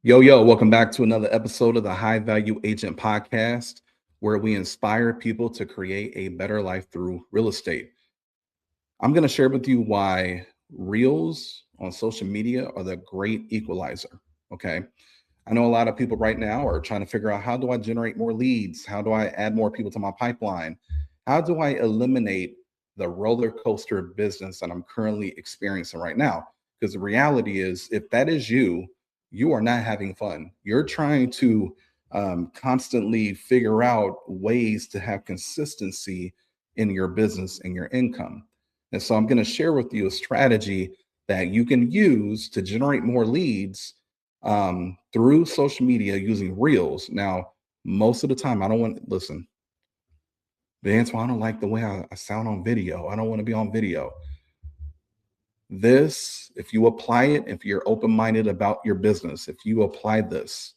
Yo, welcome back to another episode of the High Value Agent Podcast, where we inspire people to create a better life through real estate. I'm going to share with you why reels on social media are the great equalizer. Okay. I know a lot of people right now are trying to figure out, how do I generate more leads? How do I add more people to my pipeline? How do I eliminate the roller coaster business that I'm currently experiencing right now? Because the reality is, if that is you, you are not having fun. You're trying to constantly figure out ways to have consistency in your business and your income. And so I'm going to share with you a strategy that you can use to generate more leads through social media using reels. Now, most of the time, I don't want listen. Vance, well, I don't like the way I sound on video. I don't want to be on video. This, if you apply it, if you're open minded about your business, if you apply this,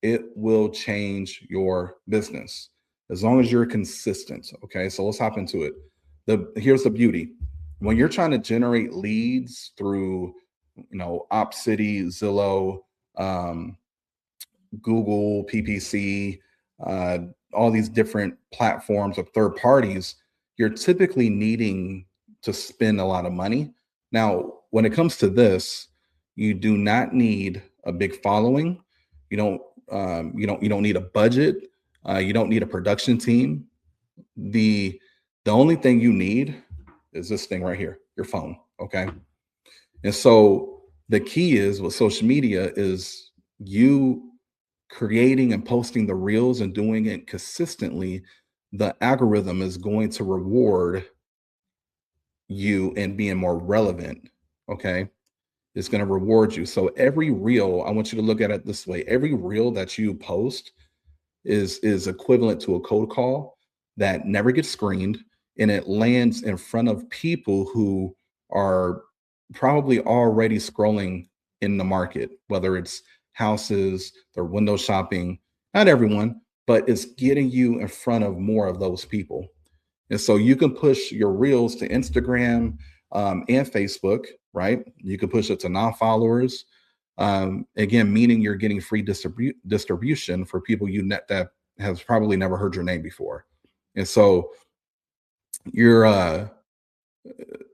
it will change your business as long as you're consistent. Okay, so let's hop into it. Here's the beauty: when you're trying to generate leads through, OpCity, Zillow, um, Google, PPC, uh, all these different platforms of third parties, you're typically needing to spend a lot of money. Now, when it comes to this, you do not need a big following. You don't. You don't need a budget. You don't need a production team. The the only thing you need is this thing right here, your phone. Okay, and so the key is with social media is you creating and posting the reels and doing it consistently. The algorithm is going to reward you and being more relevant. Okay. It's going to reward you. So every reel, I want you to look at it this way: every reel that you post is equivalent to a cold call that never gets screened, and it lands in front of people who are probably already scrolling in the market, whether it's houses, they're window shopping. Not everyone, but it's getting you in front of more of those people. And so you can push your reels to Instagram and Facebook, right? You can push it to non-followers. Again, meaning you're getting free distribution for people that has probably never heard your name before. And so you're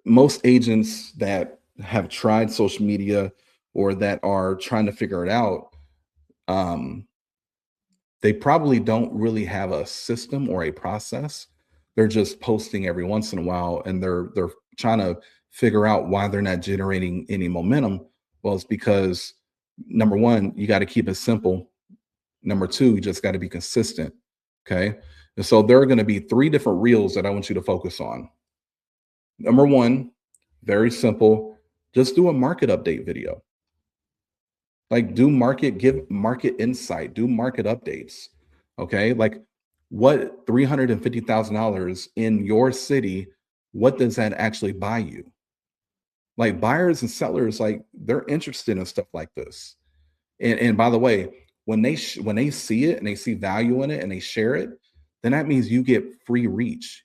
most agents that have tried social media or that are trying to figure it out, um, they probably don't really have a system or a process. They're just posting every once in a while, and they're trying to figure out why they're not generating any momentum. Well, it's because, number one, you got to keep it simple. Number two, you just got to be consistent. Okay. And so there are going to be three different reels that I want you to focus on. Number one, very simple, just do a market update video. Like, give market insight, do market updates. Okay. Like, what $350,000 in your city, what does that actually buy you? Like, buyers and sellers, like, they're interested in stuff like this. And by the way, when they see it and they see value in it and they share it, then that means you get free reach.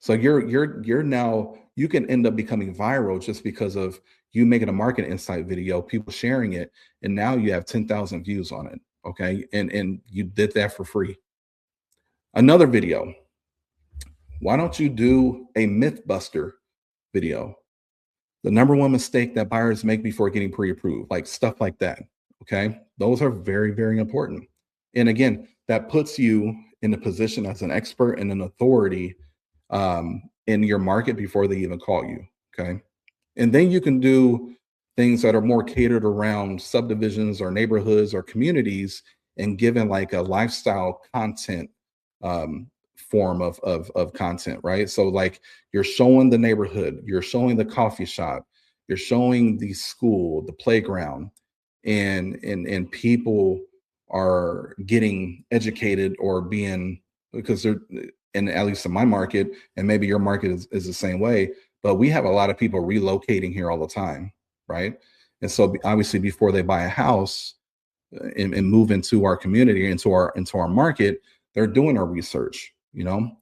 So you're now, you can end up becoming viral just because of you making a market insight video, people sharing it, and now you have 10,000 views on it. Okay. And you did that for free. Another video. Why don't you do a Mythbuster video? The number one mistake that buyers make before getting pre-approved, like stuff like that. Okay. Those are very, very important. And again, that puts you in a position as an expert and an authority in your market before they even call you. Okay. And then you can do things that are more catered around subdivisions or neighborhoods or communities, and given like a lifestyle content form of content, right? So like, you're showing the neighborhood, you're showing the coffee shop, you're showing the school, the playground, and people are getting educated or being, because they're, and at least in my market, and maybe your market is the same way, but we have a lot of people relocating here all the time, right? And so obviously before they buy a house and move into our community, into our market, they're doing our research, and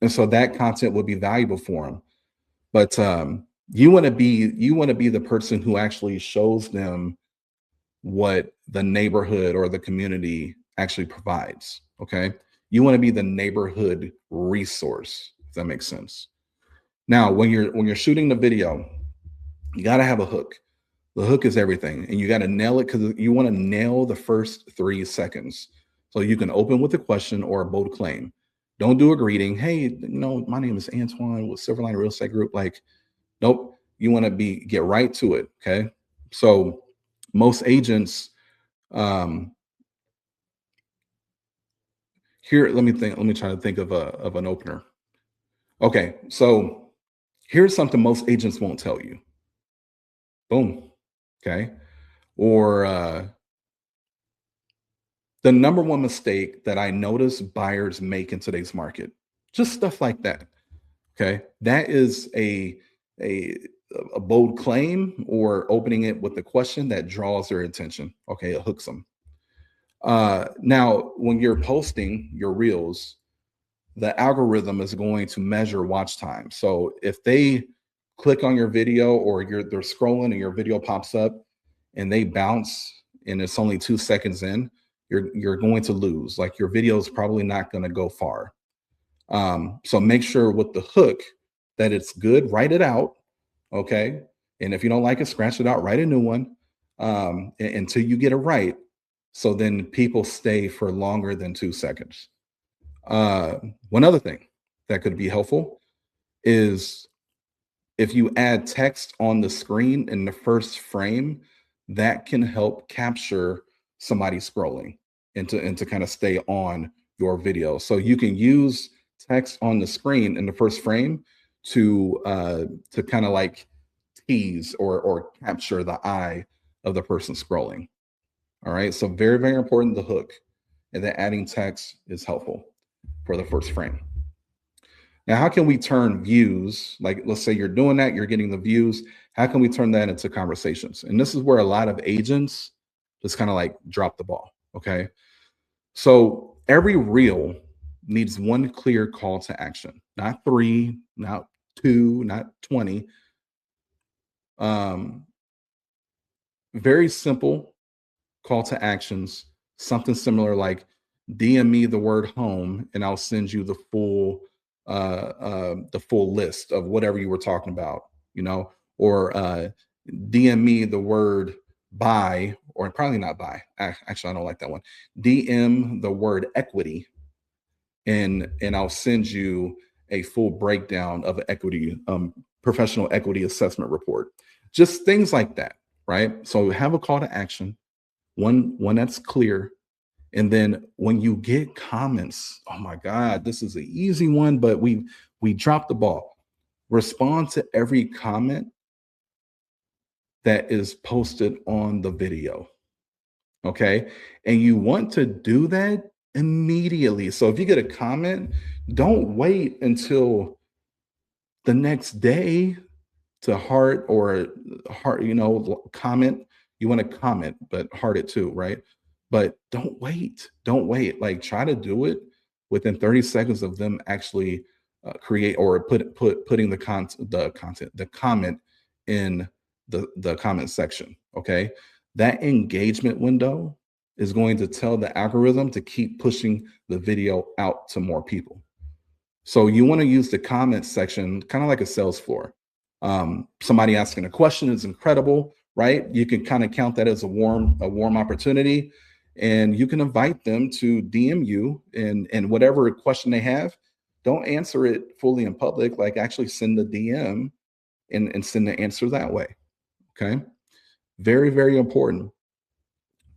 so that content would be valuable for them. But you want to be the person who actually shows them what the neighborhood or the community actually provides. Okay. You want to be the neighborhood resource, if that makes sense. Now, when you're shooting the video, you got to have a hook. The hook is everything, and you got to nail it because you want to nail the first 3 seconds. So you can open with a question or a bold claim. Don't do a greeting. Hey, my name is Antoine with Silverline Real Estate Group. Like, nope. You want to get right to it. Okay. So most agents, um, here, let me think. Let me try to think of an opener. Okay, so here's something most agents won't tell you. Boom. Okay. Or the number one mistake that I notice buyers make in today's market, just stuff like that. Okay, that is a a bold claim or opening it with a question that draws their attention. Okay, it hooks them. Now, when you're posting your reels, the algorithm is going to measure watch time. So if they click on your video or they're scrolling and your video pops up and they bounce and it's only 2 seconds in, you're going to lose. Like your video is probably not going to go far. So make sure with the hook that it's good, write it out. Okay. And if you don't like it, scratch it out, write a new one until you get it right. So then people stay for longer than 2 seconds. Uh, One other thing that could be helpful is if you add text on the screen in the first frame, that can help capture somebody scrolling and to kind of stay on your video. So you can use text on the screen in the first frame to kind of like tease or capture the eye of the person scrolling. All right. So very, very important, the hook. And then adding text is helpful for the first frame. Now, how can we turn views, like let's say you're doing that, you're getting the views, how can we turn that into conversations? And this is where a lot of agents just kind of like drop the ball. Okay. So every reel needs one clear call to action, not three, not two, not 20. Um, Very simple call to actions, something similar like DM me the word home and I'll send you the full list of whatever you were talking about, or DM me the word buy, or probably not buy. Actually, I don't like that one. DM the word equity, and I'll send you a full breakdown of equity professional equity assessment report. Just things like that, right? So have a call to action, one that's clear. And then when you get comments, oh my God, this is an easy one, but we dropped the ball. Respond to every comment that is posted on the video. Okay. And you want to do that immediately. So if you get a comment, don't wait until the next day to heart or heart, comment. You want to comment, but heart it too, right? But don't wait. Don't wait. Like try to do it within 30 seconds of them actually create or putting the comment in the comment section. Okay. That engagement window is going to tell the algorithm to keep pushing the video out to more people. So you want to use the comment section kind of like a sales floor. Somebody asking a question is incredible, right? You can kind of count that as a warm opportunity, and you can invite them to DM you and whatever question they have. Don't answer it fully in public. Like actually send the DM and send the answer that way. Okay, very very important.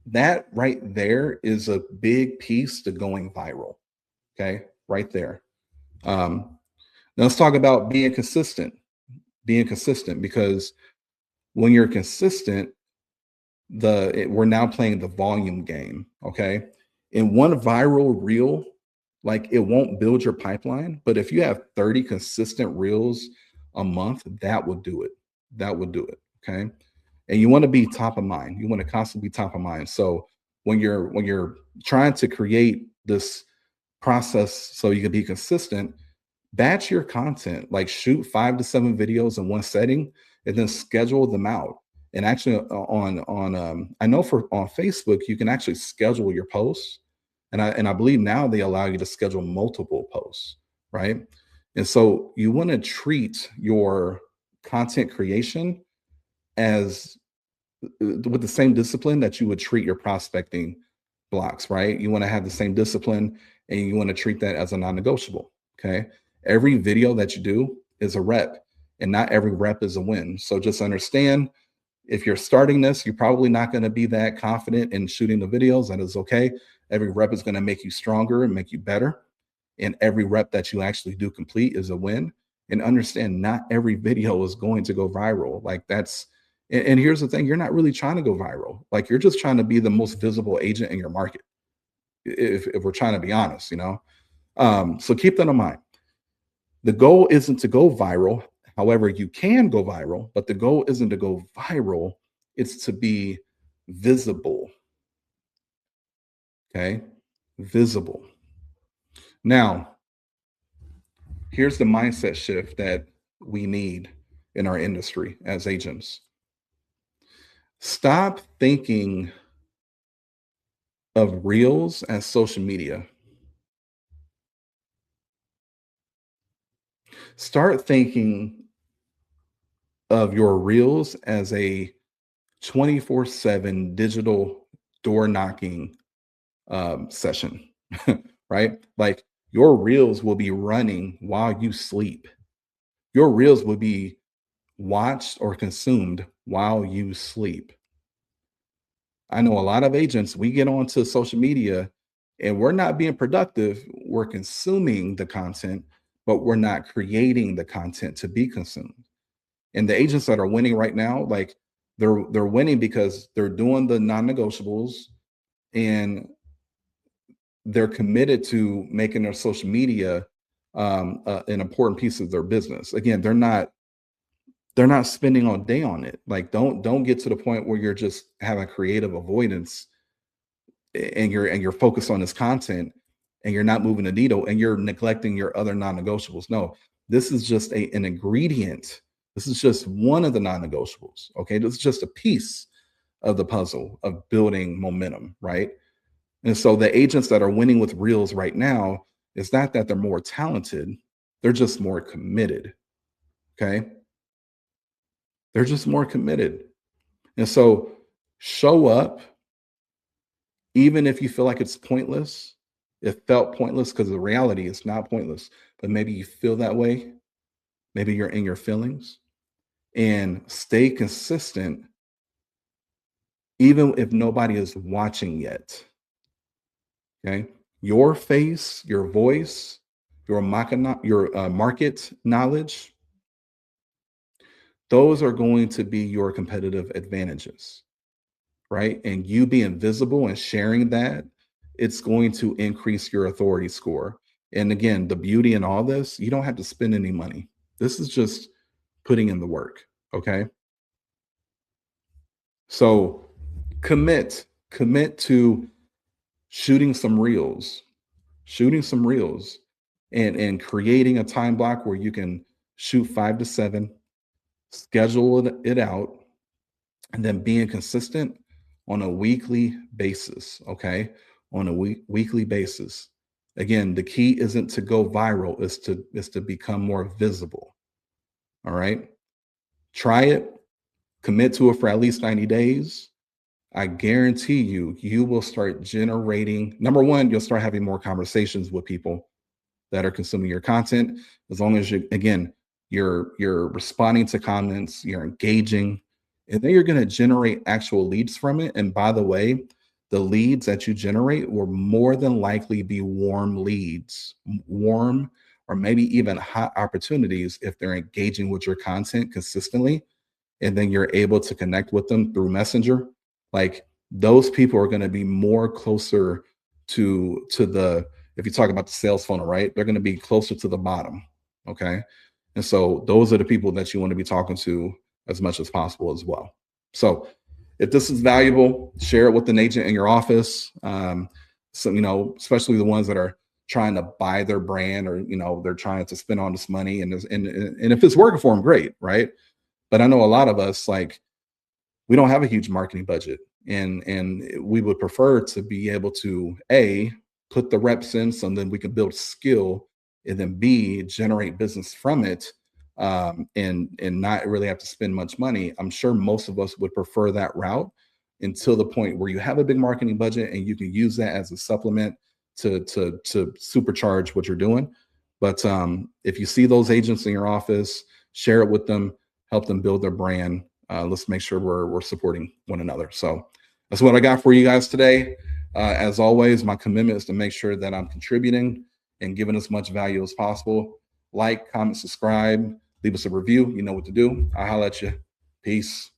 That right there is a big piece to going viral. Okay, right there. Um, Now let's talk about being consistent. Being consistent, because when you're consistent, we're now playing the volume game. Okay, in one viral reel, like it won't build your pipeline, but if you have 30 consistent reels a month, that would do it. That would do it. Okay, and you want to be top of mind. You want to constantly be top of mind. So when you're trying to create this process so you can be consistent, batch your content, like shoot 5 to 7 videos in one setting and then schedule them out And actually I know for on Facebook, you can actually schedule your posts. And I believe now they allow you to schedule multiple posts, right? And so you want to treat your content creation as with the same discipline that you would treat your prospecting blocks, right? You want to have the same discipline and you want to treat that as a non-negotiable. Okay. Every video that you do is a rep, and not every rep is a win. So just understand, if you're starting this, you're probably not going to be that confident in shooting the videos. That is okay. Every rep is going to make you stronger and make you better. And every rep that you actually do complete is a win. And understand, not every video is going to go viral. Like that's, and here's the thing, you're not really trying to go viral. Like you're just trying to be the most visible agent in your market. If we're trying to be honest, so keep that in mind. The goal isn't to go viral. However, you can go viral, but the goal isn't to go viral. It's to be visible. Okay. Visible. Now, here's the mindset shift that we need in our industry as agents. Stop thinking of reels as social media. Start thinking of your reels as a 24/7 digital door knocking session, right? Like your reels will be running while you sleep. Your reels will be watched or consumed while you sleep. I know a lot of agents, we get onto social media and we're not being productive. We're consuming the content, but we're not creating the content to be consumed. And the agents that are winning right now, like they're winning because they're doing the non-negotiables, and they're committed to making their social media an important piece of their business. Again, they're not spending all day on it. Like don't get to the point where you're just having creative avoidance, and you're focused on this content and you're not moving the needle and you're neglecting your other non-negotiables. No, this is just an ingredient. This is just one of the non-negotiables. Okay. This is just a piece of the puzzle of building momentum, right? And so the agents that are winning with reels right now, is not that they're more talented, they're just more committed. Okay. They're just more committed. And so show up, even if you feel like it's pointless. It felt pointless because the reality is not pointless, but maybe you feel that way. Maybe you're in your feelings, and stay consistent, even if nobody is watching yet. Okay. Your face, your voice, your market knowledge, those are going to be your competitive advantages, right? And you being visible and sharing that, it's going to increase your authority score. And again, the beauty in all this, you don't have to spend any money. This is just putting in the work. Okay. So commit to shooting some reels, and creating a time block where you can shoot 5 to 7, schedule it out, and then being consistent on a weekly basis. Okay. On a weekly basis. Again, the key isn't to go viral, is to become more visible. All right. Try it, commit to it for at least 90 days. I guarantee you, you will start generating. Number one, you'll start having more conversations with people that are consuming your content. As long as you're responding to comments, you're engaging, and then you're going to generate actual leads from it. And by the way, the leads that you generate will more than likely be warm leads, warm or maybe even hot opportunities if they're engaging with your content consistently, and then you're able to connect with them through Messenger. Like those people are going to be more closer to the, if you talk about the sales funnel, right? They're going to be closer to the bottom. Okay. And so those are the people that you want to be talking to as much as possible as well. So if this is valuable, share it with an agent in your office. So, especially the ones that are trying to buy their brand, or, they're trying to spend all this money, and if it's working for them, great. Right. But I know a lot of us, like, we don't have a huge marketing budget, and we would prefer to be able to a put the reps in so then we can build skill, and then b generate business from it, and not really have to spend much money. I'm sure most of us would prefer that route until the point where you have a big marketing budget and you can use that as a supplement to supercharge what you're doing. But if you see those agents in your office, share it with them, help them build their brand. Let's make sure we're supporting one another. So that's what I got for you guys today. As always, my commitment is to make sure that I'm contributing and giving as much value as possible. Like, comment, subscribe, leave us a review. You know what to do. I'll holler at you. Peace.